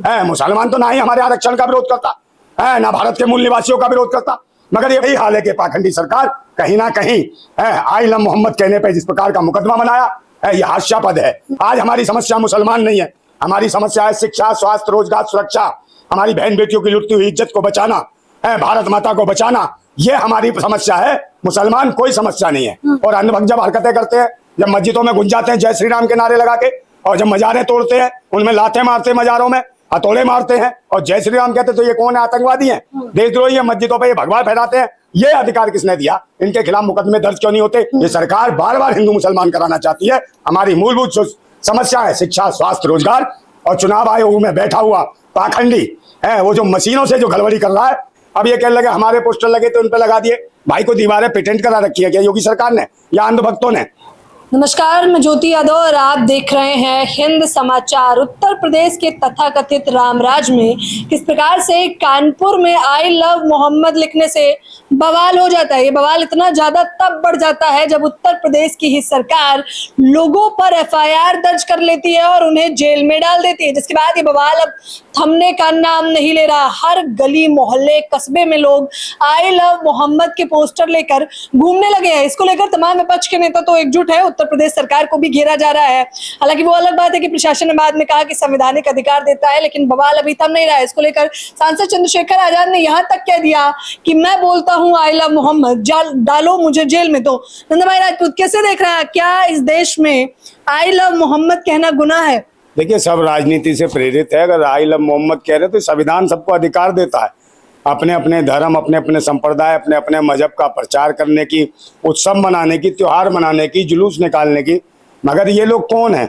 है। मुसलमान तो ना ही हमारे आरक्षण का विरोध करता है, ना भारत के मूल निवासियों का विरोध करता, मगर यही हाल है कि पाखंडी सरकार कहीं ना कहीं आई लव मोहम्मद कहने पे जिस प्रकार का मुकदमा बनाया है, यह हास्यास्पद है। आज हमारी समस्या मुसलमान नहीं है, हमारी समस्या है शिक्षा, स्वास्थ्य, रोजगार, सुरक्षा, हमारी बहन बेटियों की लुटती हुई इज्जत को बचाना है, भारत माता को बचाना, ये हमारी समस्या है। मुसलमान कोई समस्या नहीं है। और अंधभक्त जब हरकतें करते हैं, जब मस्जिदों में घुस जाते हैं जय श्री राम के नारे लगा के, और जब मजारें तोड़ते हैं, उनमें लाते मारते हैं, मजारों में हथौड़े मारते हैं और जय श्री राम कहते, तो ये कौन है? आतंकवादी हैं, देशद्रोही है, मस्जिदों पर ये भगवा फहराते हैं। ये अधिकार किसने दिया? इनके खिलाफ मुकदमे दर्ज क्यों नहीं होते? ये सरकार बार बार हिंदू मुसलमान कराना चाहती है। हमारी मूलभूत समस्या है शिक्षा, स्वास्थ्य, रोजगार, और चुनाव आयोग में बैठा हुआ पाखंडी है वो जो मशीनों से जो गड़बड़ी कर रहा है। अब ये कहने लगे हमारे पोस्टर लगे तो उन पे लगा दिए। भाई को दीवारें पेटेंट करा रखी है क्या योगी सरकार ने या अंधभक्तों ने? नमस्कार, मैं ज्योति यादव और आप देख रहे हैं हिंद समाचार। उत्तर प्रदेश के तथाकथित रामराज में किस प्रकार से कानपुर में आई लव मोहम्मद लिखने से बवाल हो जाता है। ये बवाल इतना ज्यादा तब बढ़ जाता है जब उत्तर प्रदेश की ही सरकार लोगों पर एफआईआर दर्ज कर लेती है और उन्हें जेल में डाल देती है, जिसके बाद ये बवाल अब थमने का नाम नहीं ले रहा। हर गली मोहल्ले कस्बे में लोग आई लव मोहम्मद के पोस्टर लेकर घूमने लगे हैं। इसको लेकर तमाम विपक्ष के नेता तो एकजुट है, उत्तर प्रदेश सरकार को भी घेरा जा रहा है। हालांकि वो अलग बात है कि प्रशासन ने बाद में कहा कि संवैधानिक अधिकार देता है, लेकिन बवाल अभी थम नहीं रहा है। इसको लेकर सांसद चंद्रशेखर आजाद ने यहाँ तक कह दिया कि मैं बोलता हूँ आई लव मोहम्मद, डालो मुझे जेल में। तो नंदा भाई राजपूत कैसे देख रहा है, क्या इस देश में आई लव मोहम्मद कहना गुनाह है? देखिए, सब राजनीति से प्रेरित है। अगर आई लव मोहम्मद कह रहे तो संविधान सबको अधिकार देता है अपने अपने धर्म, अपने अपने संप्रदाय, अपने अपने मजहब का प्रचार करने की, उत्सव मनाने की, त्योहार मनाने की, जुलूस निकालने की। मगर ये लोग कौन है?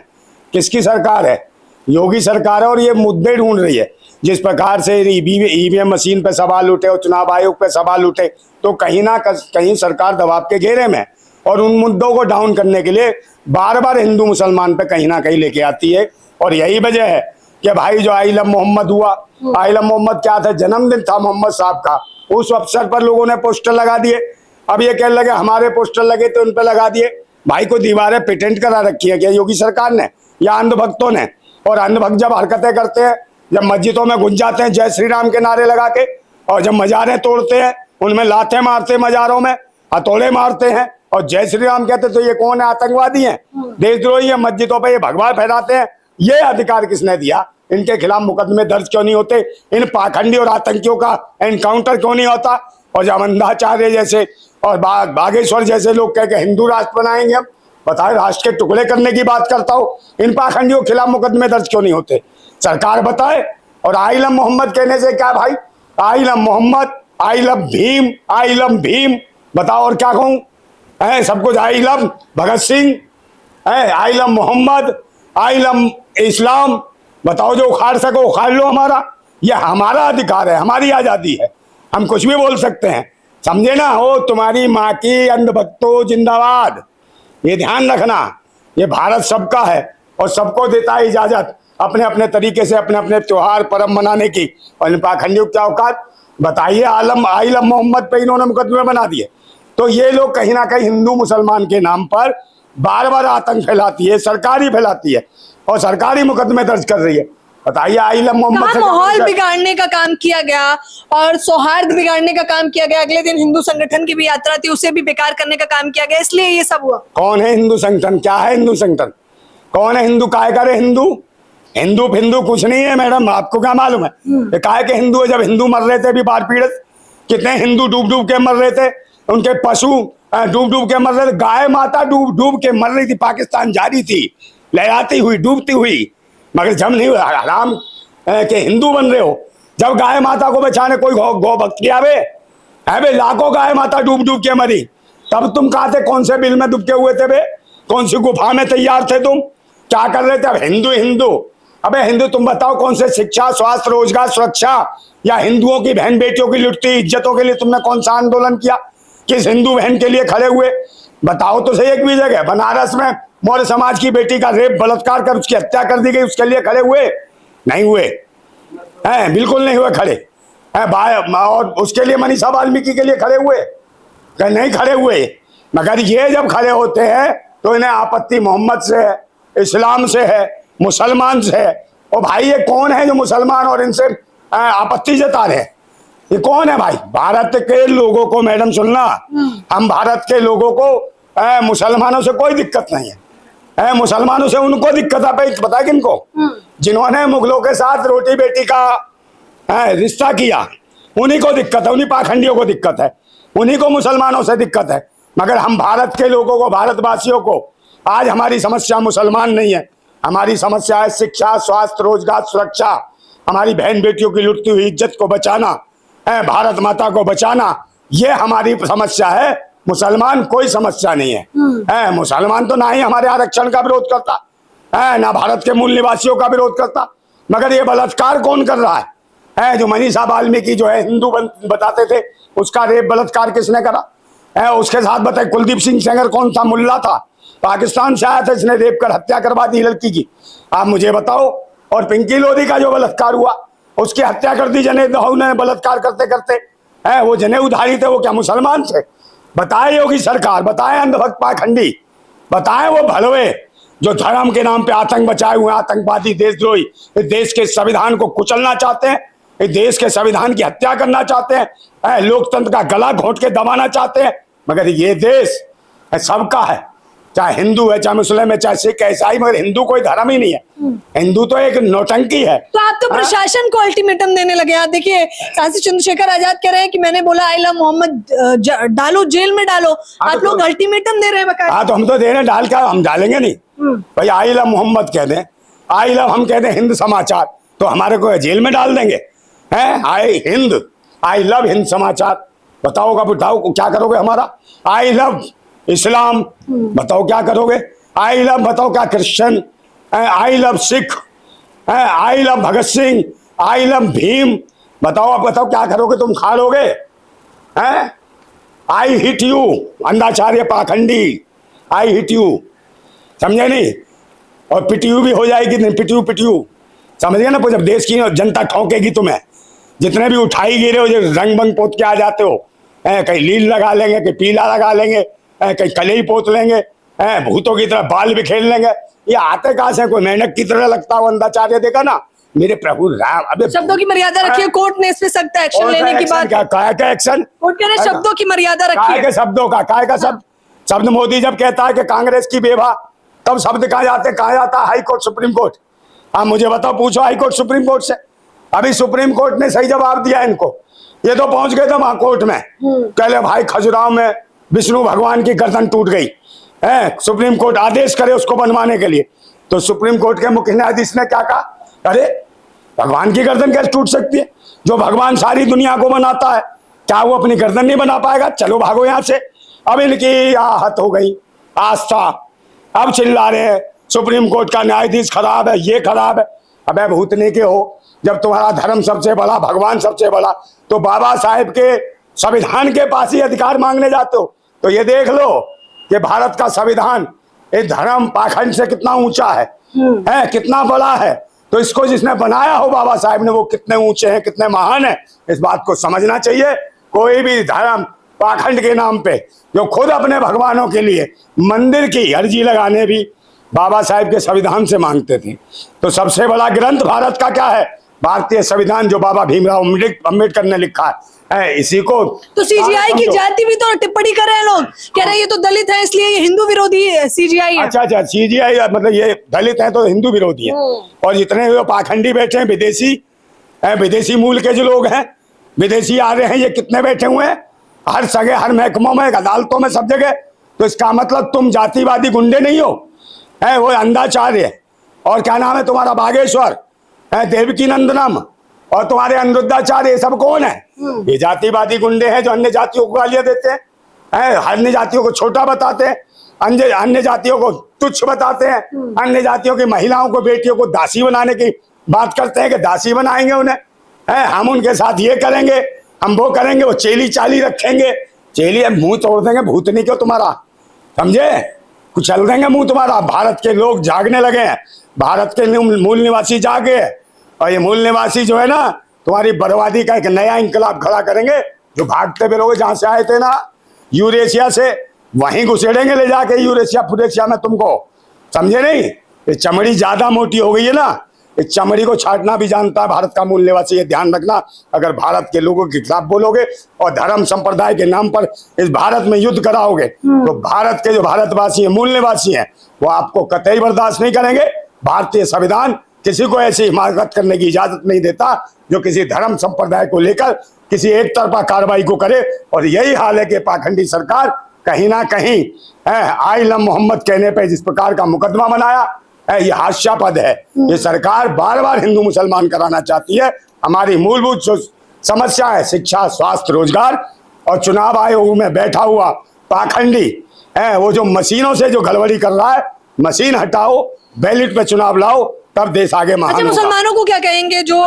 किसकी सरकार है? योगी सरकार है। और ये मुद्दे ढूंढ रही है। जिस प्रकार से ईवीएम मशीन पे सवाल उठे और चुनाव आयोग पे सवाल उठे, तो कहीं ना कहीं सरकार दबाव के घेरे में, और उन मुद्दों को डाउन करने के लिए बार बार हिंदू मुसलमान पे कहीं ना कहीं लेके आती है। और यही वजह है कि भाई जो आई लव मोहम्मद हुआ, आई लव मोहम्मद क्या था? जन्मदिन था मोहम्मद साहब का, उस अवसर पर लोगों ने पोस्टर लगा दिए। अब ये कहने लगे हमारे पोस्टर लगे तो उन पे लगा दिए। भाई को दीवारें पेटेंट करा रखी है क्या योगी सरकार ने या अंधभक्तों ने? और अंधभक्त जब हरकतें करते हैं, जब मस्जिदों में घुस जाते हैं जय श्री राम के नारे लगा के, और जब मजारें तोड़ते हैं, उनमें लाते मारते, मजारों में हथौड़े मारते हैं और जय श्री राम कहते, तो ये कौन है? आतंकवादी हैं, देशद्रोही है, मस्जिदों पर ये भगवा फहराते हैं। ये अधिकार किसने दिया? इनके खिलाफ मुकदमे दर्ज क्यों नहीं होते? इन पाखंडी और आतंकियों का एनकाउंटर क्यों नहीं होता? और जब अंधाचार्य जैसे और बागेश्वर जैसे लोग कह के हिंदू राष्ट्र बनाएंगे, हम बताए राष्ट्र के टुकड़े करने की बात करता हूँ, इन पाखंडियों के खिलाफ मुकदमे दर्ज क्यों नहीं होते? सरकार बताए। और आई लव मोहम्मद कहने से क्या भाई? I love Mohammad, I love Bhim, I love Bhim, बताओ और क्या कहूँ? है सब कुछ आई लव भगत सिंह है, I love Mohammad, I love Islam, बताओ जो उखाड़ सको उखाड़ लो। हमारा ये हमारा अधिकार है, हमारी आजादी है, हम कुछ भी बोल सकते हैं, समझे ना? हो तुम्हारी माँ की अंधभक्तों जिंदाबाद। ये ध्यान रखना, ये भारत सबका है और सबको देता है इजाजत अपने अपने तरीके से अपने अपने त्योहार पर्व मनाने की। और इन पाखंडियों क्या औकात बताइए? आई लव मोहम्मद पे इन्होंने मुकदमे बना दिए। तो ये लोग कहीं ना कहीं हिंदू मुसलमान के नाम पर बार बार आतंक फैलाती है, सरकारी फैलाती है और सरकारी मुकदमे दर्ज कर रही है। बताइए आई लव मोहम्मद। माहौल बिगाड़ने का काम किया गया और सौहार्द बिगाड़ने का काम किया गया। अगले दिन हिंदू संगठन की भी यात्रा थी, उसे भी बेकार करने का काम किया गया, इसलिए ये सब हुआ। कौन है हिंदू संगठन? क्या है हिंदू संगठन? कौन है हिंदू? काय करे हिंदू? हिंदू फिंदू कुछ नहीं है मैडम, आपको क्या मालूम है? काय के हिंदू है? जब हिंदू मर रहे थे भी बाढ़ पीड़ित, कितने हिंदू डूब डूब के मर रहे थे, उनके पशु डूब डूब के मर रहे थे, गाय माता डूब डूब के मर रही थी, पाकिस्तान जा रही थी लहराती हुई, डूबती हुई। मगर जब नहीं हराम के हिंदू बन रहे हो, जब गाय माता को बचाने कोई गौ भक्त किया बे, लाखों गाय माता डूब डूब के मरी, तब तुम कहा थे? कौन से बिल में डूबके हुए थे बे? कौन सी गुफा में तैयार थे तुम? क्या कर रहे थे? अब हिंदू हिंदू, अबे हिंदू तुम बताओ कौन से शिक्षा, स्वास्थ्य, रोजगार, सुरक्षा या हिंदुओं की बहन बेटियों की लुटती इज्जतों के लिए तुमने कौन सा आंदोलन किया? किस हिंदू बहन के लिए खड़े हुए? बताओ तो सही। एक भी जगह बनारस में मौर्य समाज की बेटी का रेप बलात्कार कर उसकी हत्या कर दी गई, उसके लिए खड़े हुए? नहीं हुए हैं, बिल्कुल नहीं हुए खड़े हैं। और उसके लिए मनीषा वाल्मीकि के लिए खड़े हुए? नहीं खड़े हुए। मगर ये जब खड़े होते हैं तो इन्हें आपत्ति मोहम्मद से है, इस्लाम से है, मुसलमान से है और भाई ये कौन है जो मुसलमान और इनसे आपत्ति जता रहे हैं? ये कौन है भाई? भारत के लोगों को, मैडम सुनना, हम भारत के लोगों को मुसलमानों से कोई दिक्कत नहीं है। मुसलमानों से उनको दिक्कत है, पता है किनको? जिन्होंने मुगलों के साथ रोटी बेटी का रिश्ता किया, उन्हीं को दिक्कत है, उन्हीं पाखंडियों को दिक्कत है, उन्हीं को मुसलमानों से दिक्कत है। मगर हम भारत के लोगों को, भारतवासियों को, आज हमारी समस्या मुसलमान नहीं है, हमारी समस्या है शिक्षा, स्वास्थ्य, रोजगार, सुरक्षा, हमारी बहन बेटियों की लुटती हुई इज्जत को बचाना, भारत माता को बचाना, ये हमारी समस्या है। मुसलमान कोई समस्या नहीं है। मुसलमान तो ना ही हमारे आरक्षण का विरोध करता है, ना भारत के मूल निवासियों का विरोध करता, मगर ये बलात्कार कौन कर रहा है? जो मनीषा वाल्मीकि जो है हिंदू बताते थे, उसका रेप बलात्कार किसने करा? उसके साथ बताए कुलदीप सिंह सेंगर कौन था? मुल्ला था, पाकिस्तान से आया था, इसने रेप कर हत्या करवा दी लड़की की। आप मुझे बताओ। और पिंकी लोधी का जो बलात्कार हुआ, उसकी हत्या कर दी जनेऊ ने बलात्कार करते करते। वो जनेऊधारी थे, वो क्या मुसलमान थे? बताए योगी सरकार, बताए अंधभक्त पाखंडी, बताए वो भलवे जो धर्म के नाम पे आतंक बचाए हुए आतंकवादी, देशद्रोही, इस देश के संविधान को कुचलना चाहते हैं, इस देश के संविधान की हत्या करना चाहते हैं, लोकतंत्र का गला घोंट के दबाना चाहते हैं। मगर ये देश सबका है, चाहे हिंदू है, चाहे मुस्लिम है, चाहे सिख है, ईसाई, मगर हिंदू कोई धर्म ही नहीं है। हिंदू तो एक नौटंकी है। तो आप तो प्रशासन को अल्टीमेटम देने लगे। आप देखिए, सांसद चंद्रशेखर आजाद कह रहे हैं कि मैंने बोला आई लव मोहम्मद डालो, जेल में डालो। आप लोग अल्टीमेटम दे रहे हैं बकायदा। हाँ, तो हम तो दे रहे हैं, डाल का हम डालेंगे नहीं भाई। आई लव मोहम्मद कह दें, आई लव हम कह दें हिंद समाचार, तो हमारे को जेल में डाल देंगे? आई लव हिंद समाचार, बताओ क्या करोगे हमारा? आई लव इस्लाम, बताओ क्या करोगे? आई लव, बताओ क्या Christian? I love Sikh, I love Bhagat Singh, I love Bhim, बताओ क्या करोगे? तुम खा लोगे? आई हिट यू, अंधाचार्य पाखंडी, आई हिट यू, समझे नहीं? और पिटयू भी हो जाएगी, नहीं पिटयू समझिए ना। जब देश की जनता ठोकेगी तुम्हें, जितने भी उठाई गिरे हो, जो रंग बंग पोत के आ जाते हो, कहीं लील लगा लेंगे, कहीं पीला लगा लेंगे, कहीं कलई पोत लेंगे, भूतों की तरह बाल भी खेल लेंगे। ये आते कहां से? कोई मेंढक की तरह लगता हो अंधाचार्य, देखा ना मेरे प्रभु राम। अबे शब्दों की मर्यादा रखिए, कोर्ट ने इस पे सख्त एक्शन लेने की बात। क्या एक्शन? कोर्ट कह रहे शब्दों की मर्यादा रखिए। शब्दों का काय का शब्द मोदी जब कहता है कि कांग्रेस की बेवा, तब शब्द कहाँ जाता है? High court, supreme court. आप मुझे बताओ, पूछो हाई कोर्ट सुप्रीम कोर्ट से। अभी सुप्रीम कोर्ट ने सही जवाब दिया इनको। ये तो पहुंच गए थे वहां कोर्ट में, कहले भाई खजुराहो में विष्णु भगवान की गर्दन टूट गई है, सुप्रीम कोर्ट आदेश करे उसको बनवाने के लिए। तो सुप्रीम कोर्ट के मुख्य न्यायाधीश ने क्या कहा? अरे भगवान की गर्दन कैसे टूट सकती है? जो भगवान सारी दुनिया को बनाता है, क्या वो अपनी गर्दन नहीं बना पाएगा? चलो भागो यहाँ से। अब इनकी आहत हो गई आस्था, अब चिल्ला रहे हैं सुप्रीम कोर्ट का न्यायाधीश खराब है, ये खराब है। अबे भूतनी के हो, जब तुम्हारा धर्म सबसे बड़ा, भगवान सबसे बड़ा, तो बाबा साहेब के संविधान के पास ही अधिकार मांगने जाते हो। तो ये देख लो कि भारत का संविधान इस धर्म पाखंड से कितना ऊंचा है, कितना बड़ा है। तो इसको जिसने बनाया हो बाबा साहेब ने, वो कितने ऊंचे हैं, कितने महान है, इस बात को समझना चाहिए। कोई भी धर्म पाखंड के नाम पे जो खुद अपने भगवानों के लिए मंदिर की अर्जी लगाने भी बाबा साहेब के संविधान से मांगते थे। तो सबसे बड़ा ग्रंथ भारत का क्या है? भारतीय संविधान, जो बाबा भीमराव अम्बेडकर ने लिखा है। इसी को तो सीजीआई की जाति भी तो टिप्पणी कर रहे हैं लोग, कह रहे हैं ये तो दलित है इसलिए ये हिंदू विरोधी है सीजीआई है। अच्छा, सीजीआई मतलब ये दलित है तो हिंदू विरोधी है। और जितने भी पाखंडी बैठे हैं, विदेशी मूल के जो लोग हैं, विदेशी आ रहे हैं, ये कितने बैठे हुए हैं हर जगह, हर महकमों में, अदालतों में, सब जगह। तो इसका मतलब तुम जातिवादी गुंडे नहीं हो, वो अंधाचार्य और क्या नाम है तुम्हारा, बागेश्वर, देवकी नंदनम और तुम्हारे अनिरुद्धाचार्य, ये सब कौन है? ये जातिवादी गुंडे हैं जो अन्य जातियों को गालियां देते हैं, अन्य जातियों को छोटा बताते हैं, अन्य जातियों को तुच्छ बताते हैं, अन्य जातियों की महिलाओं को, बेटियों को दासी बनाने की बात करते हैं कि दासी बनाएंगे उन्हें, हम उनके साथ ये करेंगे, हम वो करेंगे, वो चेली चाली रखेंगे, चेली मुंह तोड़ देंगे भूतनी को तुम्हारा, समझे? कुछ चल देंगे मुंह तुम्हारा। भारत के लोग जागने लगे हैं, भारत के मूल निवासी जागे हैं, और ये मूल निवासी जो है ना, तुम्हारी बर्बादी का एक नया इंकलाब खड़ा करेंगे। जो भागते हुए लोग जहां से आए थे ना यूरेशिया से, वहीं घुसेड़ेंगे ले जाके यूरेशिया फुरेशिया में तुमको, समझे नहीं? ये चमड़ी ज्यादा मोटी हो गई है ना, इस चमड़ी को छाटना भी जानता है भारत का मूल निवासी। ये ध्यान रखना, अगर भारत के लोगों के खिलाफ बोलोगे और धर्म संप्रदाय के नाम पर इस भारत में युद्ध कराओगे तो भारत के जो भारतवासी हैं, मूल निवासी हैं, वो आपको कतई बर्दाश्त नहीं करेंगे। भारतीय संविधान किसी को ऐसी हिमाकत करने की इजाजत नहीं देता जो किसी धर्म संप्रदाय को लेकर किसी एक तरफा कार्रवाई को करे। और यही हाल है कि पाखंडी सरकार कहीं ना कहीं आई लव मोहम्मद कहने पे जिस प्रकार का मुकदमा बनाया है, ये हास्यास्पद है। ये सरकार बार बार हिंदू मुसलमान कराना चाहती है। हमारी मूलभूत जो समस्या है, शिक्षा, स्वास्थ्य, रोजगार, और चुनाव आयोग में बैठा हुआ पाखंडी है, वो जो मशीनों से जो गड़बड़ी कर रहा है, मशीन हटाओ, बैलेट पे चुनाव लाओ, तब देश आगे महान होगा। मुसलमानों को क्या कहेंगे जो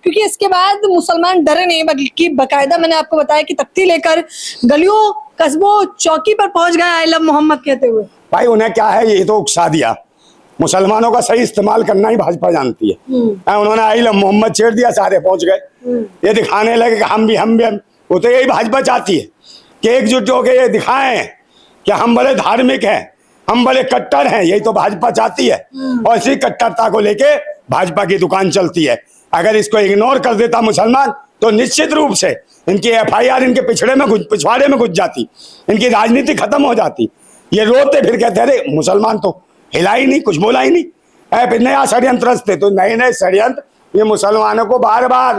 क्योंकि इसके बाद मुसलमान डरे नहीं, बल्कि बकायदा मैंने आपको बताया कि तख्ती लेकर गलियों, कस्बों, चौकी पर पहुंच गए आई लव मोहम्मद कहते हुए। भाई उन्हें क्या है, ये तो उकसा दिया। मुसलमानों का सही इस्तेमाल करना ही भाजपा जानती है। उन्होंने आई लव मोहम्मद छेड़ दिया, सारे पहुंच गए। ये दिखाने लगे कि हम भी वो तो यही भाजपा चाहती है कि एकजुट होकर ये दिखाएं कि हम बड़े धार्मिक हैं, हम बड़े कट्टर हैं। यही तो भाजपा चाहती है और इसी कट्टरता को लेके भाजपा की दुकान चलती है। अगर इसको इग्नोर कर देता मुसलमान तो निश्चित रूप से इनकी FIR इनके पिछवाड़े में घुस जाती, इनकी राजनीति खत्म हो जाती। ये रोते फिर कहते अरे मुसलमान तो हिला ही नहीं, कुछ बोला ही नहीं। फिर नया षड्यंत्र रचते, तो नए नए षड्यंत्र ये मुसलमानों को बार बार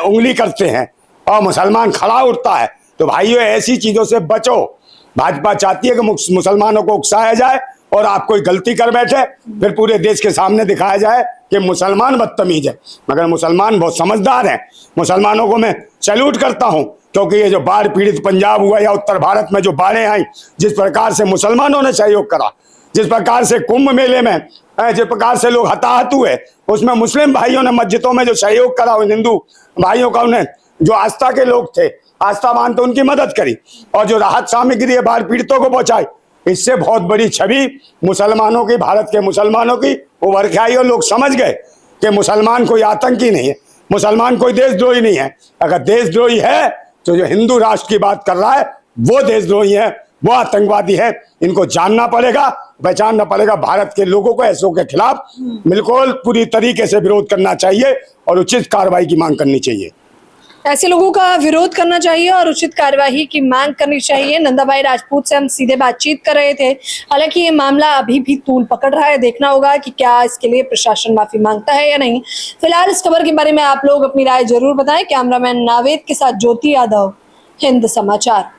उंगली करते हैं और मुसलमान खड़ा उठता है। तो भाइयों, ऐसी चीजों से बचो। भाजपा चाहती है कि मुसलमानों को उकसाया जाए और आप कोई गलती कर बैठे फिर पूरे देश के सामने दिखाया जाए कि मुसलमान बदतमीज है। मगर मुसलमान बहुत समझदार हैं। मुसलमानों को मैं सैल्यूट करता हूं, क्योंकि ये जो बाढ़ पीड़ित पंजाब हुआ या उत्तर भारत में जो बाढ़ें आई, जिस प्रकार से मुसलमानों ने सहयोग करा, जिस प्रकार से कुंभ मेले में जिस प्रकार से लोग हताहत हुए, उसमें मुस्लिम भाइयों ने मस्जिदों में जो सहयोग करा, उन हिंदू भाइयों का, उन्हें जो आस्था के लोग थे, आस्थावान, तो उनकी मदद करी और जो राहत सामग्री है बाढ़ पीड़ितों को पहुंचाई। इससे बहुत बड़ी छवि मुसलमानों की, भारत के मुसलमानों की उभर के आई और लोग समझ गए कि मुसलमान कोई आतंकी नहीं है, मुसलमान कोई देशद्रोही नहीं है। अगर देशद्रोही है तो जो हिंदू राष्ट्र की बात कर रहा है वो देशद्रोही है, वो आतंकवादी है। इनको जानना पड़ेगा, पहचानना पड़ेगा। भारत के लोगों को ऐसों के खिलाफ बिल्कुल पूरी तरीके से विरोध करना चाहिए और उचित कार्रवाई की मांग करनी चाहिए। ऐसे लोगों का विरोध करना चाहिए और उचित कार्यवाही की मांग करनी चाहिए। नंदा भाई राजपूत से हम सीधे बातचीत कर रहे थे। हालांकि ये मामला अभी भी तूल पकड़ रहा है, देखना होगा कि क्या इसके लिए प्रशासन माफी मांगता है या नहीं। फिलहाल इस खबर के बारे में आप लोग अपनी राय जरूर बताएं। कैमरामैन नावेद के साथ ज्योति यादव, हिंद समाचार।